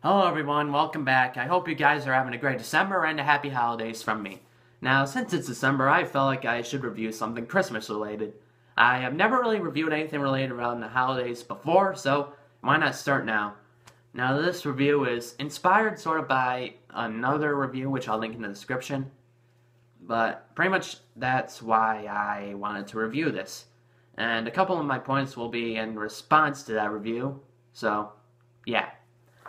Hello everyone, welcome back. I hope you guys are having a great December and a happy holidays from me. Now, since it's December, I felt like I should review something Christmas related. I have never really reviewed anything related around the holidays before, so why not start now? Now, this review is inspired sort of by another review, which I'll link in the description, but pretty much that's why I wanted to review this. And a couple of my points will be in response to that review, so yeah.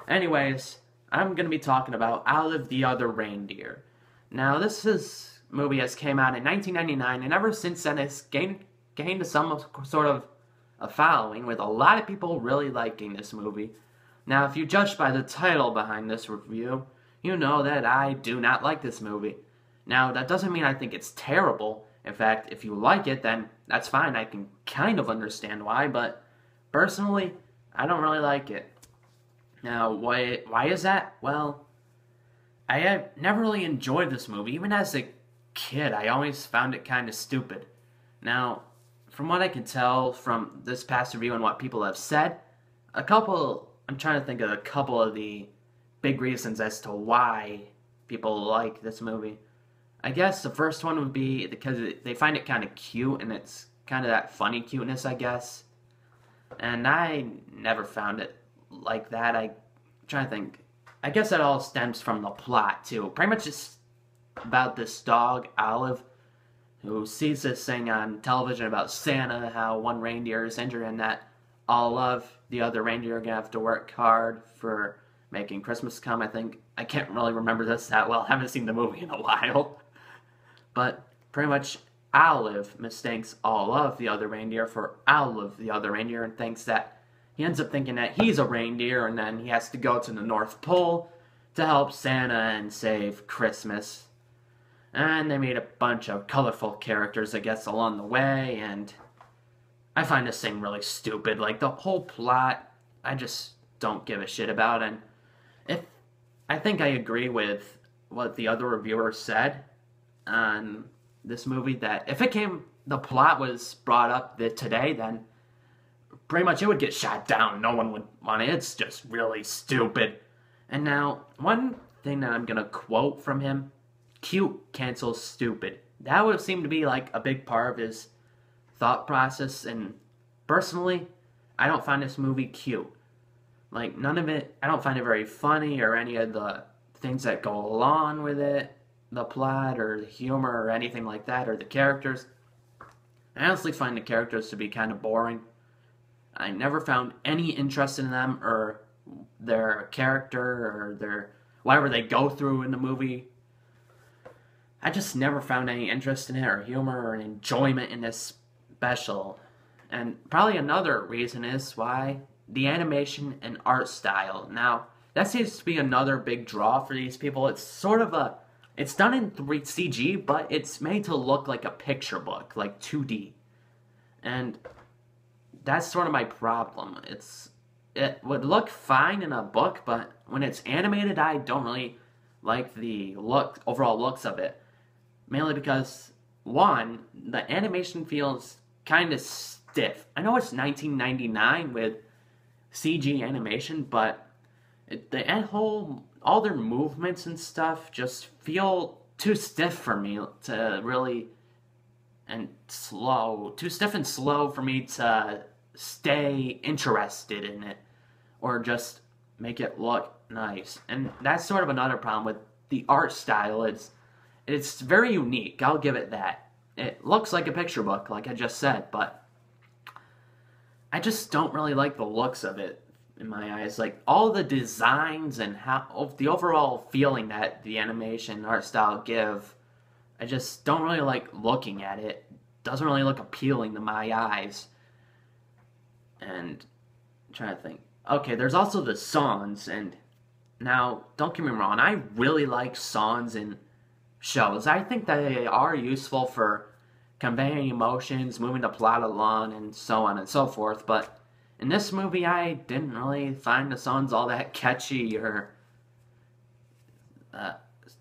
Anyways, I'm going to be talking about The Other Reindeer. Now, this movie has came out in 1999, and ever since then it's gained some sort of a following, with a lot of people really liking this movie. Now, if you judge by the title behind this review, you know that I do not like this movie. Now, that doesn't mean I think it's terrible. In fact, if you like it, then that's fine. I can kind of understand why, but personally, I don't really like it. Now, why is that? Well, I have never really enjoyed this movie. Even as a kid, I always found it kind of stupid. Now, from what I can tell from this past review and what people have said, I'm trying to think of a couple of the big reasons as to why people like this movie. I guess the first one would be because they find it kind of cute, and it's kind of that funny cuteness, I guess. And I never found it like that. I'm trying to think. I guess that all stems from the plot, too. Pretty much just about this dog, Olive, who sees this thing on television about Santa, how one reindeer is injured, and that all of the other reindeer are going to have to work hard for making Christmas come, I think. I can't really remember this that well. I haven't seen the movie in a while. But pretty much Olive mistakes all of the other reindeer for Olive the other reindeer, and thinks that he ends up thinking that he's a reindeer, and then he has to go to the North Pole to help Santa and save Christmas. And they made a bunch of colorful characters, I guess, along the way, and I find this thing really stupid. Like, the whole plot, I just don't give a shit about, and if I think I agree with what the other reviewer said on this movie, that if the plot was brought up today, then pretty much it would get shot down. No one would want it. It's just really stupid. And now, one thing that I'm going to quote from him, cute cancels stupid. That would seem to be like a big part of his thought process, and personally, I don't find this movie cute. Like, none of it, I don't find it very funny, or any of the things that go along with it, the plot, or the humor, or anything like that, or the characters. I honestly find the characters to be kind of boring. I never found any interest in them, or their character, or their whatever they go through in the movie. I just never found any interest in it, or humor, or enjoyment in this special. And probably another reason is why the animation and art style. Now, that seems to be another big draw for these people. It's done in 3 CG, but it's made to look like a picture book, like 2D. And that's sort of my problem. It would look fine in a book, but when it's animated, I don't really like the overall looks of it. Mainly because, one, the animation feels kind of stiff. I know it's 1999 with CG animation, but all their movements and stuff just feel too stiff for me to really, too stiff and slow for me to stay interested in it, or just make it look nice. And that's sort of another problem with the art style. It's very unique, I'll give it that. It looks like a picture book, like I just said, but I just don't really like the looks of it in my eyes. Like, all the designs and the overall feeling that the animation art style give, I just don't really like looking at it. Doesn't really look appealing to my eyes. And I'm trying to think. Okay, there's also the songs, and now, don't get me wrong, I really like songs in shows. I think that they are useful for conveying emotions, moving the plot along, and so on and so forth, but in this movie, I didn't really find the songs all that catchy, or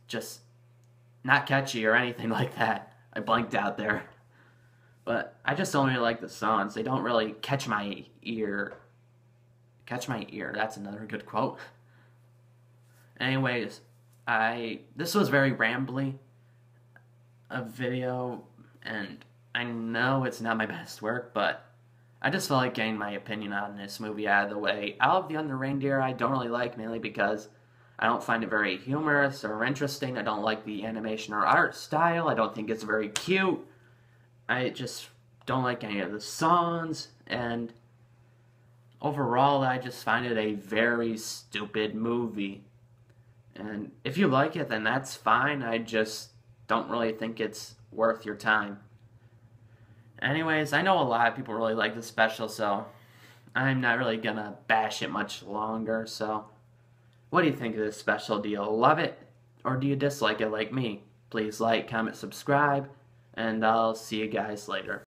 just not catchy or anything like that. I blanked out there. But I just don't really like the songs. They don't really catch my ear. Catch my ear, that's another good quote. Anyways, this was very rambly a video, and I know it's not my best work, but I just felt like getting my opinion on this movie out of the way. Out of the Other Reindeer, I don't really like, mainly because I don't find it very humorous or interesting. I don't like the animation or art style. I don't think it's very cute. I just don't like any of the songs, and overall, I just find it a very stupid movie. And if you like it, then that's fine. I just don't really think it's worth your time. Anyways, I know a lot of people really like the special, so I'm not really gonna bash it much longer. So, what do you think of this special? Do you love it, or do you dislike it like me? Please like, comment, subscribe, and I'll see you guys later.